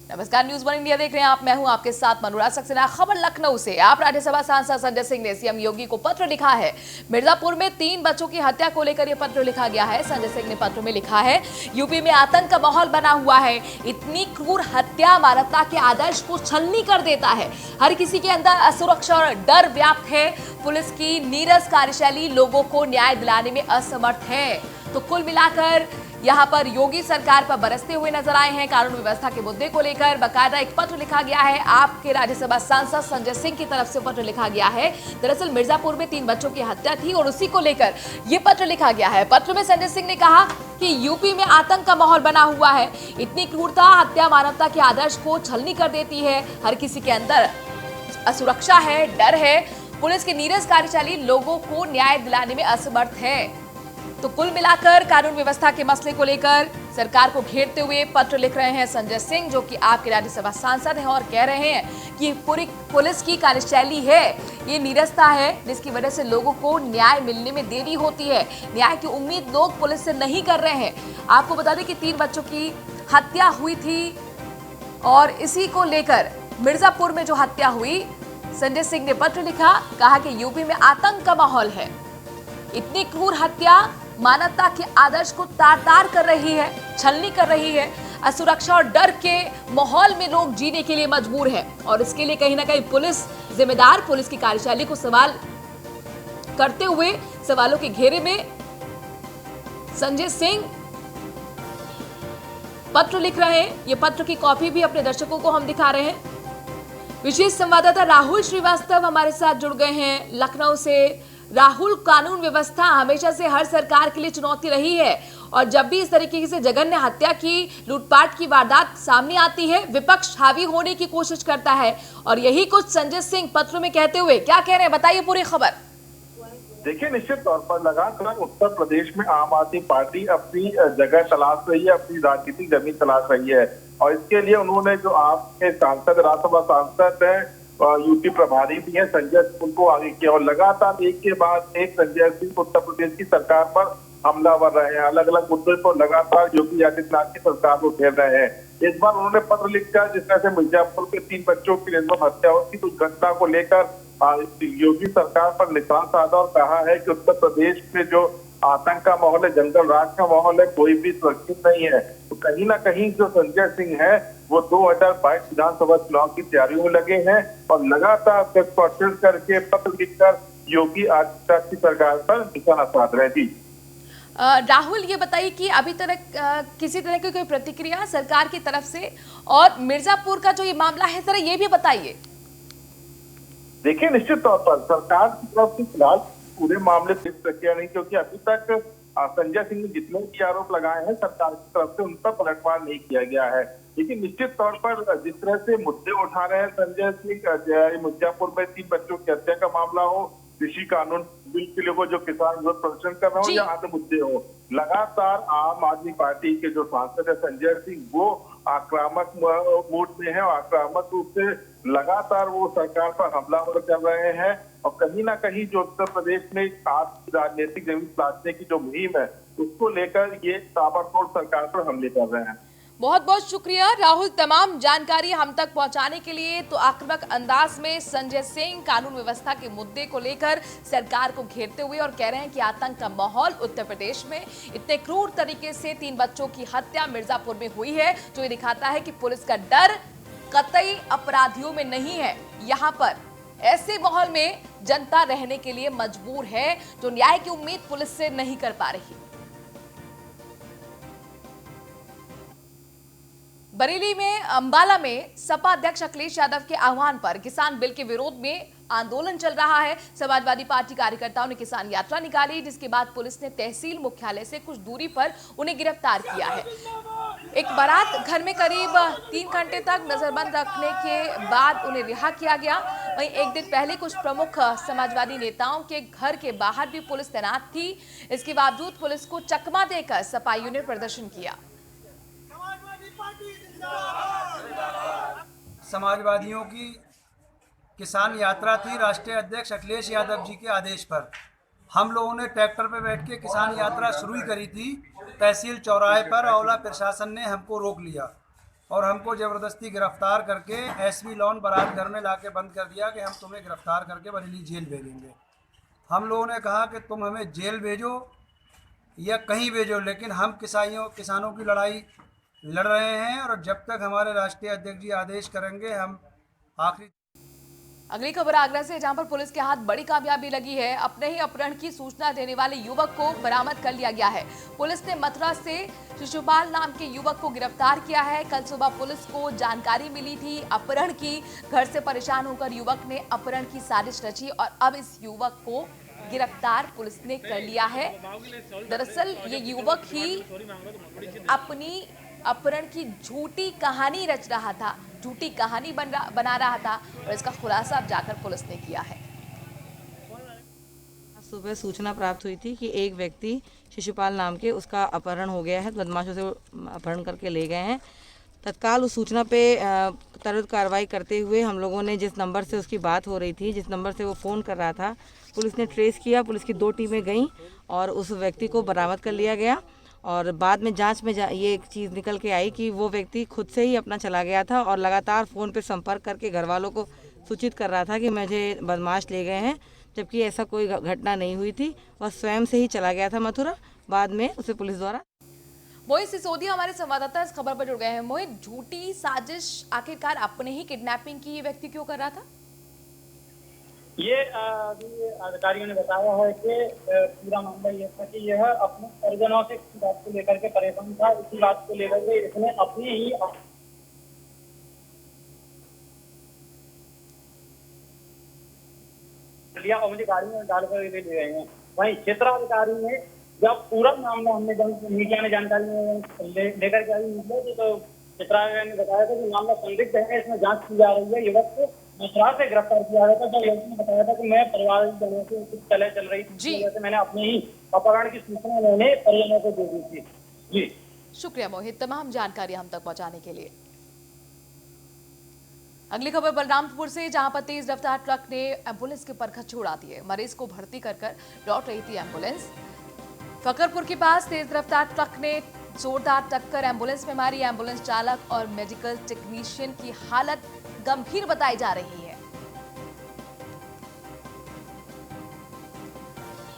नमस्कार, news one India देख रहे हैं आप। मैं हूं आपके साथ मनोराज सक्सेना। खबर लखनऊ से। आप राज्यसभा सांसद संजय सिंह ने सीएम योगी को पत्र लिखा है। मिर्जापुर में 3 बच्चों की हत्या को लेकर यह पत्र लिखा गया है। संजय सिंह ने पत्र में लिखा है, यूपी में आतंक का माहौल बना हुआ है। इतनी क्रूर हत्या मानवता के आदर्श को छलनी कर देता है। हर किसी के अंदर असुरक्षा और डर व्याप्त है। पुलिस की नीरस कार्यशैली लोगों को न्याय दिलाने में असमर्थ है। तो कुल मिलाकर यहां पर योगी सरकार पर बरसते हुए नजर आए हैं। कानून व्यवस्था के मुद्दे को लेकर बकायदा एक पत्र लिखा गया है। आपके राज्यसभा सांसद संजय सिंह की तरफ से पत्र लिखा गया है। दरअसल मिर्जापुर में 3 बच्चों की हत्या थी और उसी को लेकर यह पत्र लिखा गया है। पत्र में संजय सिंह ने कहा कि यूपी में आतंक का माहौल बना हुआ है। इतनी क्रूरता हत्या मानवता के आदर्श को छलनी कर देती है। हर किसी के अंदर असुरक्षा है, डर है। पुलिस की नीरस कार्यशैली लोगों को न्याय दिलाने में असमर्थ है। तो कुल मिलाकर कानून व्यवस्था के मसले को लेकर सरकार को घेरते हुए पत्र लिख रहे हैं संजय सिंह, जो कि आपके राज्यसभा सांसद हैं, और कह रहे हैं कि पूरी पुलिस की कार्यशैली है, ये नीरसता है, जिसकी वजह से लोगों को न्याय मिलने में देरी होती है। न्याय की उम्मीद लोग पुलिस से नहीं कर रहे हैं। आपको बता दें कि 3 बच्चों की हत्या हुई थी और इसी को लेकर मिर्जापुर में जो हत्या हुई, संजय सिंह ने पत्र लिखा, कहा कि यूपी में आतंक का माहौल है। इतनी क्रूर हत्या मानवता के आदर्श को तार-तार कर रही है, छलनी कर रही है। असुरक्षा और डर के माहौल में लोग जीने के लिए मजबूर हैं और इसके लिए कहीं ना कहीं पुलिस जिम्मेदार। पुलिस की कार्यशैली को सवाल करते हुए सवालों के घेरे में संजय सिंह पत्र लिख रहे हैं। ये पत्र की कॉपी भी अपने दर्शकों को हम दिखा रहे हैं। विशेष संवाददाता राहुल श्रीवास्तव हमारे साथ जुड़ गए हैं लखनऊ से। राहुल, कानून व्यवस्था हमेशा से हर सरकार के लिए चुनौती रही है और जब भी इस तरीके से जघन्य हत्या की, लूटपाट की वारदात सामने आती है, विपक्ष हावी होने की कोशिश करता है और यही कुछ संजय सिंह पत्र में कहते हुए क्या कह रहे हैं, बताइए पूरी खबर। देखिए, निश्चित तौर पर लगातार उत्तर प्रदेश में आम आदमी पार्टी अपनी जगह तलाश रही है, अपनी राजनीतिक जमीन तलाश रही है और इसके लिए उन्होंने जो आपके सांसद, राज्यसभा सांसद है, यूपी प्रभारी भी है संजय सिंह, उनको आगे किया और लगातार एक के बाद एक संजय सिंह उत्तर प्रदेश की सरकार पर हमलावर रहे हैं। अलग अलग मुद्दों पर लगातार योगी आदित्यनाथ की सरकार को घेर रहे हैं। इस बार उन्होंने पत्र लिखा जिसमें से मिर्जापुर के 3 बच्चों की निर्मम हत्या की उस घटना को लेकर योगी सरकार पर निशान साधा और कहा है कि उत्तर प्रदेश में जो आतंक का माहौल है, जंगल राज का माहौल है, कोई भी सुरक्षित नहीं है। तो कहीं ना कहीं जो संजय सिंह है वो 2022 विधानसभा चुनाव की तैयारियों में लगे हैं और लगातार करके पत्र लिखकर योगी आदित्यनाथ की सरकार पर निशाना साध रहे थी। राहुल, ये बताइए कि अभी तक किसी तरह की कोई प्रतिक्रिया सरकार की तरफ से, और मिर्जापुर का जो ये मामला है जरा ये भी बताइए। देखिए, निश्चित तौर पर सरकार की तरफ से फिलहाल पूरे मामले से प्रक्रिया नहीं, क्योंकि अभी तक संजय सिंह ने जितने भी आरोप लगाए हैं सरकार की तरफ से उन पर पलटवार नहीं किया गया है। लेकिन निश्चित तौर पर जिस तरह से मुद्दे उठा रहे हैं संजय सिंह, मिर्जापुर में 3 बच्चों की हत्या का मामला हो, कृषि कानून बिल के लिए जो किसान विरोध प्रदर्शन कर रहे हो या अन्य मुद्दे हो, लगातार आम आदमी पार्टी के जो सांसद है संजय सिंह वो आक्रामक मूड में है और आक्रामक रूप से लगातार वो सरकार पर हमलावर कर रहे हैं और कहीं ना कहीं जो उत्तर प्रदेश में राजनीतिक जमीन तलाशने की जो मुहिम है उसको लेकर ये ताबड़तोड़ सरकार पर हमले कर रहे हैं। बहुत बहुत शुक्रिया राहुल, तमाम जानकारी हम तक पहुंचाने के लिए। तो आक्रामक अंदाज में संजय सिंह कानून व्यवस्था के मुद्दे को लेकर सरकार को घेरते हुए और कह रहे हैं कि आतंक का माहौल उत्तर प्रदेश में, इतने क्रूर तरीके से 3 बच्चों की हत्या मिर्जापुर में हुई है, जो ये दिखाता है कि पुलिस का डर कतई अपराधियों में नहीं है। यहाँ पर ऐसे माहौल में जनता रहने के लिए मजबूर है, जो न्याय की उम्मीद पुलिस से नहीं कर पा रही। बरेली में अंबाला में सपा अध्यक्ष अखिलेश यादव के आह्वान पर किसान बिल के विरोध में आंदोलन चल रहा है। समाजवादी पार्टी कार्यकर्ताओं ने किसान यात्रा निकाली, जिसके बाद पुलिस ने तहसील मुख्यालय से कुछ दूरी पर उन्हें गिरफ्तार किया है। एक बारात घर में करीब 3 घंटे तक नजरबंद रखने के बाद उन्हें रिहा किया गया। वहीं एक दिन पहले कुछ प्रमुख समाजवादी नेताओं के घर के बाहर भी पुलिस तैनात थी। इसके बावजूद पुलिस को चकमा देकर सपाइयों ने प्रदर्शन किया। समाजवादियों की किसान यात्रा थी। राष्ट्रीय अध्यक्ष अखिलेश यादव जी के आदेश पर हम लोगों ने ट्रैक्टर पर बैठ के किसान यात्रा शुरू करी थी। तहसील चौराहे पर औला प्रशासन ने हमको रोक लिया और हमको ज़बरदस्ती गिरफ्तार करके एसपी लॉन बारात घर में लाके बंद कर दिया कि हम तुम्हें गिरफ्तार करके बरेली जेल भेजेंगे। हम लोगों ने कहा कि तुम हमें जेल भेजो या कहीं भेजो, लेकिन हम किसानों की लड़ाई लड़ रहे हैं और जब तक हमारे राष्ट्रीय अध्यक्ष जी आदेश करेंगे हम आखिरी। अगली खबर आगरा से, जहां पर पुलिस के हाथ बड़ी कामयाबी लगी है। अपने ही अपहरण की सूचना देने वाले युवक को बरामद कर लिया गया है। पुलिस ने मथुरा से शिशुपाल नाम के युवक को गिरफ्तार किया है। कल सुबह पुलिस को जानकारी मिली थी अपहरण की। घर से परेशान होकर युवक ने अपहरण की साजिश रची और अब इस युवक को गिरफ्तार पुलिस ने कर लिया है। दरअसल ये युवक ही अपनी अपहरण की झूठी कहानी रच रहा था, झूठी कहानी बना रहा था और इसका खुलासा अब जाकर पुलिस ने किया है। सुबह सूचना प्राप्त हुई थी कि एक व्यक्ति शिशुपाल नाम के उसका अपहरण हो गया है, बदमाशों से अपहरण करके ले गए हैं। तत्काल उस सूचना पे त्वरित कार्रवाई करते हुए हम लोगों ने जिस नंबर से उसकी बात हो रही थी, जिस नंबर से वो फ़ोन कर रहा था, पुलिस ने ट्रेस किया। पुलिस की 2 टीमें गईं और उस व्यक्ति को बरामद कर लिया गया। और बाद में जांच में ये एक चीज़ निकल के आई कि वो व्यक्ति खुद से ही अपना चला गया था और लगातार फ़ोन पे संपर्क करके घर वालों को सूचित कर रहा था कि मुझे बदमाश ले गए हैं, जबकि ऐसा कोई घटना नहीं हुई थी। वह स्वयं से ही चला गया था मथुरा। बाद में उसे पुलिस द्वारा। मोहित सिसोदिया हमारे संवाददाता इस खबर पर जुड़ गए हैं। मोहित, झूठी साजिश आखिरकार अपने ही किडनैपिंग की ये व्यक्ति क्यों कर रहा था? ये अधिकारियों ने बताया है कि पूरा मामला ये था कि यह अपने परिजनों से किसी बात को लेकर के परेशान था। इसी बात को लेकर के इसने अपने ही लिया और मुझे गाड़ी में डालकर ले गए हैं। वहीं क्षेत्राधिकारी ने जब पूरा मामला हमने मीडिया में जानकारी लेकर के आई तो क्षेत्राधिकारी ने बताया था कि मामला संदिग्ध है, इसमें जांच की जा रही है। युवक को मथुरा से गिरफ्तार किया गया था। जब युवक ने बताया था कि मैं परिवार जनों से कुछ चल रही थी, जैसे मैंने अपने ही अपहरण की सूचना मैंने परिजनों को दे दी थी। जी शुक्रिया मोहित, तमाम जानकारी हम तक पहुंचाने के लिए। अगली खबर बलरामपुर से, जहां पर तेज रफ्तार ट्रक ने एम्बुलेंस के परखच उड़ा दिए। मरीज को भर्ती कर लौट रही थी एम्बुलेंस। फकरपुर के पास तेज रफ्तार ट्रक ने जोरदार टक्कर एम्बुलेंस में मारी। एम्बुलेंस चालक और मेडिकल टेक्नीशियन की हालत गंभीर बताई जा रही है।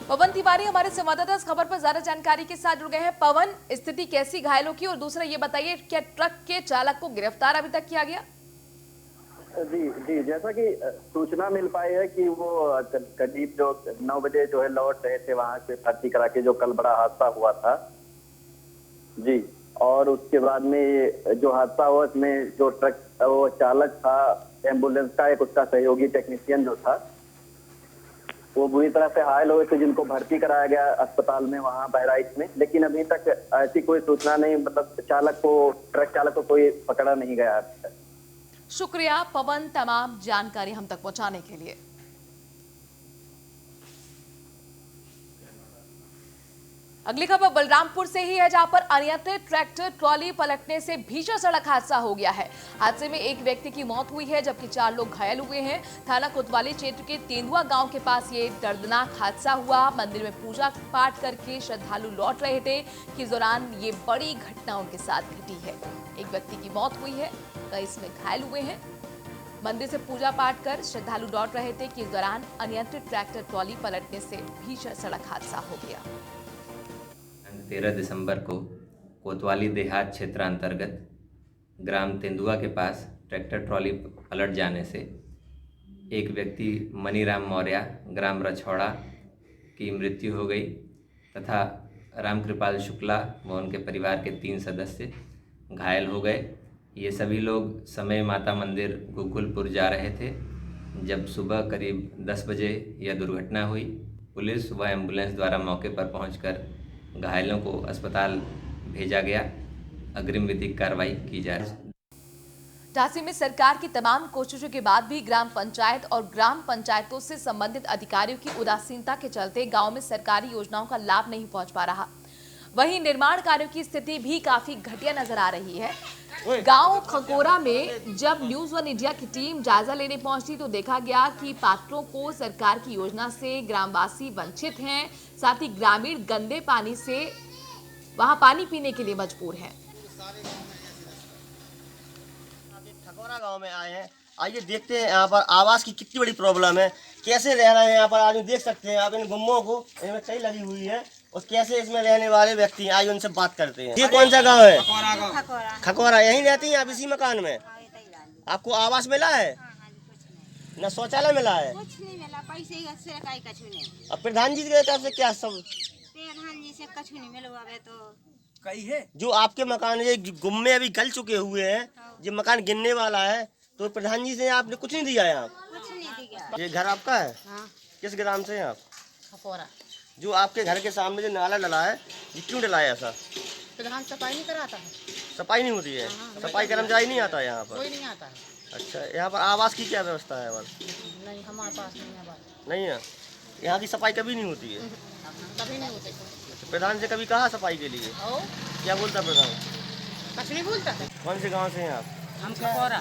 पवन तिवारी हमारे संवाददाता इस खबर पर ज्यादा जानकारी के साथ जुड़ गए हैं। पवन, स्थिति कैसी घायलों की, और दूसरा ये बताइए क्या ट्रक के चालक को गिरफ्तार अभी तक किया गया? जी, जैसा कि सूचना मिल पाई है कि वो करीब जो 9 बजे जो है लौट रहे थे वहां से भर्ती करा के, जो कल बड़ा हादसा हुआ था जी। और उसके बाद में जो हादसा हुआ उसमें जो ट्रक वो चालक था एम्बुलेंस का, एक उसका सहयोगी टेक्नीशियन जो था, वो बुरी तरह से घायल हुए थे, जिनको भर्ती कराया गया अस्पताल में वहाँ बहराइच में। लेकिन अभी तक ऐसी कोई सूचना नहीं, मतलब ट्रक चालक को कोई पकड़ा नहीं गया। शुक्रिया पवन, तमाम जानकारी हम तक पहुंचाने के लिए। अगली खबर बलरामपुर से ही है, जहां पर अनियंत्रित ट्रैक्टर ट्रॉली पलटने से भीषण सड़क हादसा हो गया है। हादसे में एक व्यक्ति की मौत हुई है, जबकि 4 लोग घायल हुए हैं। थाना कोतवाली क्षेत्र के तेंदुआ गांव के पास ये दर्दनाक हादसा हुआ। मंदिर में पूजा पाठ करके श्रद्धालु लौट रहे थे कि इस दौरान ये बड़ी घटना उनके साथ घटी है। एक व्यक्ति की मौत हुई है, कई इसमें घायल हुए हैं। मंदिर से पूजा पाठ कर श्रद्धालु लौट रहे थे कि इस दौरान अनियंत्रित ट्रैक्टर ट्रॉली पलटने से भीषण सड़क हादसा हो गया। 13 दिसंबर को कोतवाली देहात क्षेत्र अंतर्गत ग्राम तेंदुआ के पास ट्रैक्टर ट्रॉली पलट जाने से एक व्यक्ति मनीराम मौर्य ग्राम रछौड़ा की मृत्यु हो गई तथा रामकृपाल शुक्ला व उनके परिवार के 3 सदस्य घायल हो गए। ये सभी लोग समय माता मंदिर गोकुलपुर जा रहे थे जब सुबह करीब 10 बजे यह दुर्घटना हुई। पुलिस व एम्बुलेंस द्वारा मौके पर पहुंचकर घायलों को अस्पताल भेजा गया। अग्रिम विधिक कार्रवाई की जा रही है। झांसी में सरकार की तमाम कोशिशों के बाद भी ग्राम पंचायत और ग्राम पंचायतों से संबंधित अधिकारियों की उदासीनता के चलते गांव में सरकारी योजनाओं का लाभ नहीं पहुंच पा रहा। वहीं निर्माण कार्यों की स्थिति भी काफी घटिया नजर आ रही है। गांव खकोरा में जब न्यूज वन इंडिया की टीम जायजा लेने पहुंची तो देखा गया कि पात्रों को सरकार की योजना से ग्रामवासी वंचित हैं। साथ ही ग्रामीण गंदे पानी से वहां पानी पीने के लिए मजबूर हैं। खकोरा गांव में आए हैं। आइए देखते हैं यहाँ पर आवास की कितनी बड़ी प्रॉब्लम है, कैसे रह रहे हैं यहाँ पर आदमी। देख सकते हैं आप इन गुम्मों को, इनमें कई लगी हुई है और कैसे इसमें रहने वाले व्यक्ति हैं। आइए उनसे बात करते हैं। ये कौन सा गांव है? खकोरा। यहीं रहती हैं आप इसी मकान में? आपको आवास मिला है? न शौचालय मिला है? कुछ नहीं मिला, पैसे से काई कछु नहीं। अब प्रधान जी की तरफ से क्या सब? प्रधान जी से कछु नहीं मिला तो कई है जो आपके मकान ये गुम्मे अभी गल चुके हुए हैं, ये मकान गिरने वाला है, तो प्रधान जी से आपने कुछ नहीं दिया है? आप कुछ नहीं दिया। ये घर आपका है? हाँ। किस ग्राम से हैं आप? खपोरा। जो आपके घर के सामने जो नाला डला है, ये क्यों डला है ऐसा? प्रधान सफाई नहीं कराता है। सफाई नहीं होती है? सफाई कर्मचारी नहीं आता यहाँ पर? कोई नहीं आता है। अच्छा, यहाँ पर आवास की क्या व्यवस्था है? नहीं, हमारे पास नहीं है बात। नहीं है? यहाँ की सफाई कभी नहीं होती है? कभी नहीं होती। अच्छा, प्रधान से कभी कहा सफाई के लिए? क्या बोलता प्रधान? कुछ नहीं बोलता है। कौन से गाँव से हैं आप? हम खपोरा।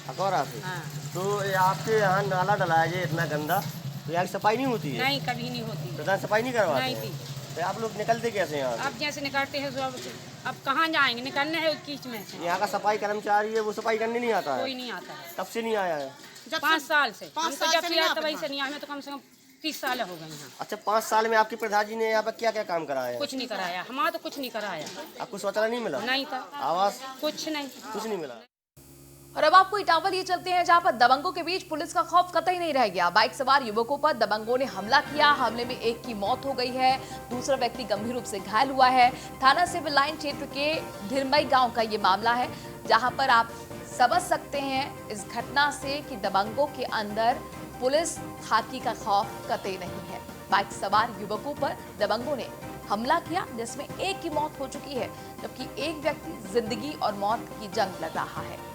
खकोरा से। हाँ। तो ये आपके यहाँ नाला डला है ये इतना गंदा, तो यहाँ की सफाई नहीं होती है? नहीं, कभी नहीं होती। प्रधान सफाई नहीं करवाते नहीं हैं? थी। तो आप लोग निकलते कैसे हैं यहाँ से? अब जैसे निकलते हैं अब कहाँ जाएंगे, निकलने है कीच में से। यहाँ का सफाई कर्मचारी है, वो सफाई करने नहीं आता है? कोई नहीं आता है। कब से नहीं आया है? 5 साल से। हम तो जब से आए वही से नहीं आए, हमें तो कम से कम 30 साल हो गए यहाँ। अच्छा, 5 साल में आपके प्रधान जी ने यहाँ पर क्या क्या काम कराया है? कुछ नहीं कराया, हमारा तो कुछ नहीं कराया। आपको शौचालय नहीं मिला? नहीं था। आवास? कुछ नहीं। कुछ नहीं मिला। और अब आपको इटावा लिए चलते हैं, जहां पर दबंगों के बीच पुलिस का खौफ कतई नहीं रह गया। बाइक सवार युवकों पर दबंगों ने हमला किया। हमले में एक की मौत हो गई है, दूसरा व्यक्ति गंभीर रूप से घायल हुआ है। थाना सिविल लाइन क्षेत्र के धिरमई गांव का ये मामला है, जहां पर आप समझ सकते हैं इस घटना से कि दबंगों के अंदर पुलिस खाकी का खौफ कतई नहीं है। बाइक सवार युवकों पर दबंगों ने हमला किया, जिसमें एक की मौत हो चुकी है, जबकि एक व्यक्ति जिंदगी और मौत की जंग लड़ रहा है।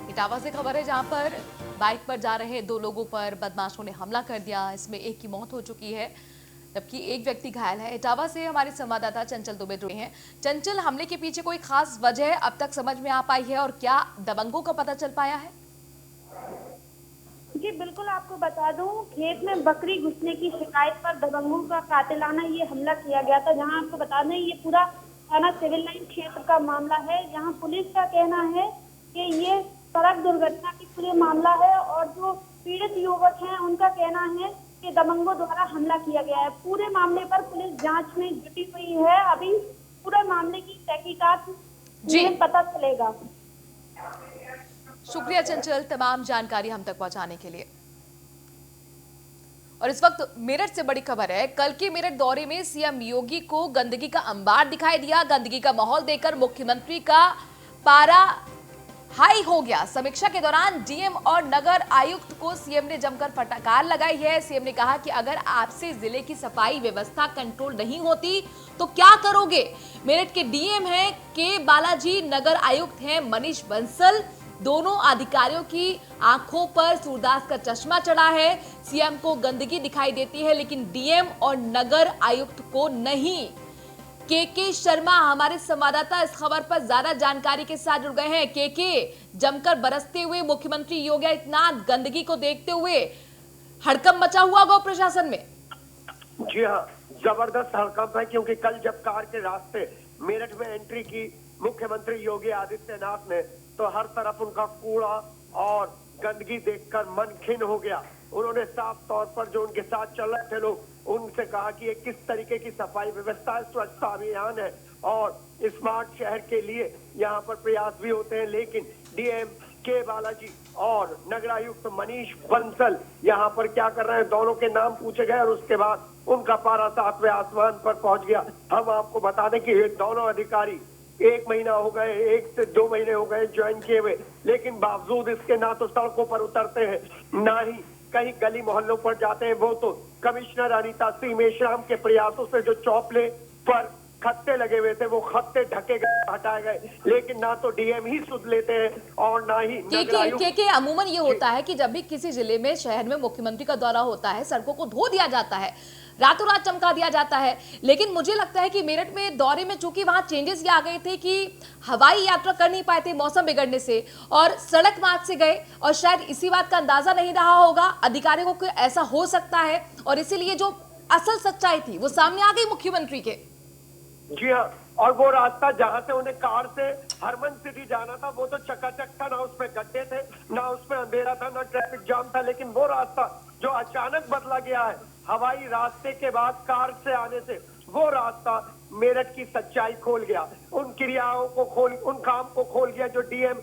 इटावा से खबर है, जहां पर बाइक पर जा रहे 2 लोगों पर बदमाशों ने हमला कर दिया। इसमें एक की मौत हो चुकी है, जबकि एक व्यक्ति घायल है। इटावा से हमारे संवाददाता चंचल दुबे जुड़े हैं। चंचल, हमले के पीछे कोई खास वजह अब तक समझ में आ पाई है और क्या दबंगों का पता चल पाया है? जी बिल्कुल, आपको बता दूं, खेत में बकरी घुसने की शिकायत पर दबंगों का कातिलाना ये हमला किया गया था। जहां आपको बता दें, ये पूरा थाना सिविल लाइन क्षेत्र का मामला है। यहाँ पुलिस का कहना है कि ये सड़क दुर्घटना की पूरे मामला है और जो पीड़ित युवक हैं उनका कहना है कि दबंगों द्वारा हमला किया गया है। पूरे मामले पर पुलिस जांच में जुटी हुई है। अभी पूरे मामले की तहकीकात में पता चलेगा। शुक्रिया चंचल, तमाम जानकारी हम तक पहुंचाने के लिए। और इस वक्त मेरठ से बड़ी खबर है। कल के मेरठ दौरे में सीएम योगी को गंदगी का अंबार दिखाई दिया। गंदगी का माहौल देखकर मुख्यमंत्री का पारा हाई हो गया। समीक्षा के दौरान डीएम और नगर आयुक्त को सीएम ने जमकर फटकार लगाई है। सीएम ने कहा कि अगर आपसे जिले की सफाई व्यवस्था कंट्रोल नहीं होती तो क्या करोगे। मेरठ के डीएम हैं के बालाजी, नगर आयुक्त हैं मनीष बंसल। दोनों अधिकारियों की आंखों पर सूरदास का चश्मा चढ़ा है। सीएम को गंदगी दिखाई देती है, लेकिन डीएम और नगर आयुक्त को नहीं। के शर्मा हमारे संवाददाता इस खबर पर ज्यादा जानकारी के साथ जुड़ गए हैं। के जमकर बरसते हुए मुख्यमंत्री योगी आदित्यनाथ गंदगी को देखते हुए हड़कंप मचा हुआ गौ प्रशासन में। जी हाँ, जबरदस्त हड़कंप है, क्योंकि कल जब कार के रास्ते मेरठ में एंट्री की मुख्यमंत्री योगी आदित्यनाथ ने, तो हर तरफ उनका कूड़ा और गंदगी देखकर मन खिन्न हो गया। उन्होंने साफ तौर पर जो उनके साथ चल रहे थे लोग, उनसे कहा कि ये किस तरीके की सफाई व्यवस्था है, स्वच्छता अभियान है और स्मार्ट शहर के लिए यहाँ पर प्रयास भी होते हैं, लेकिन डीएम के बालाजी और नगरायुक्त मनीष बंसल यहाँ पर क्या कर रहे हैं, दोनों के नाम पूछे गए और उसके बाद उनका पारा 7वें आसमान पर पहुंच गया। हम आपको बता दें कि ये दोनों अधिकारी 1 महीना हो गए, 1 से 2 महीने हो गए ज्वाइन किए हुए, लेकिन बावजूद इसके ना तो सड़कों पर उतरते हैं, ना ही कहीं गली मोहल्लों पर जाते हैं। वो तो कमिश्नर अनीता सिंह मेश्राम के प्रयासों से जो चौपले पर खत्ते लगे हुए थे वो खत्ते ढके गए, हटाए गए, लेकिन ना तो डीएम ही सुध लेते हैं और ना ही के अमूमन ये होता है कि जब भी किसी जिले में शहर में मुख्यमंत्री का दौरा होता है, सड़कों को धो दिया जाता है, रातों रात चमका दिया जाता है। लेकिन मुझे लगता है कि मेरठ में दौरे में चूंकि वहां चेंजेस ये आ गए थे कि हवाई यात्रा कर नहीं पाए थे मौसम बिगड़ने से और सड़क मार्ग से गए, और शायद इसी बात का अंदाजा नहीं रहा होगा अधिकारियों को कि ऐसा हो सकता है, और इसीलिए जो असल सच्चाई थी वो सामने आ गई मुख्यमंत्री के। जी हाँ, और वो रास्ता जहाँ से उन्हें कार से हरमन सिटी जाना था वो तो चकाचक था, ना उसमें गड्ढे थे, ना उसमें अंधेरा था, ना ट्रैफिक जाम था। लेकिन वो रास्ता जो अचानक बदला गया है हवाई रास्ते के बाद कार से आने से, वो रास्ता मेरठ की सच्चाई खोल गया, उन क्रियाओं को उन काम को खोल गया जो डीएम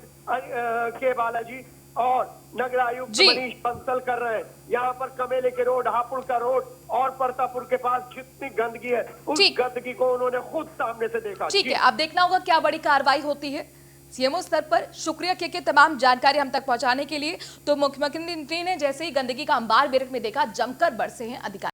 के बालाजी और नगरायुक्त मनीष बंसल कर रहे हैं। यहाँ पर कमेले के रोड, हापुड़ का रोड और परतापुर के पास जितनी गंदगी है उस गंदगी को उन्होंने खुद सामने से देखा। ठीक है, अब देखना होगा क्या बड़ी कार्रवाई होती है सीएमओ स्तर पर। शुक्रिया के तमाम जानकारी हम तक पहुंचाने के लिए। तो मुख्यमंत्री ने जैसे ही गंदगी का अंबार मेरठ में देखा, जमकर बरसे हैं अधिकारी।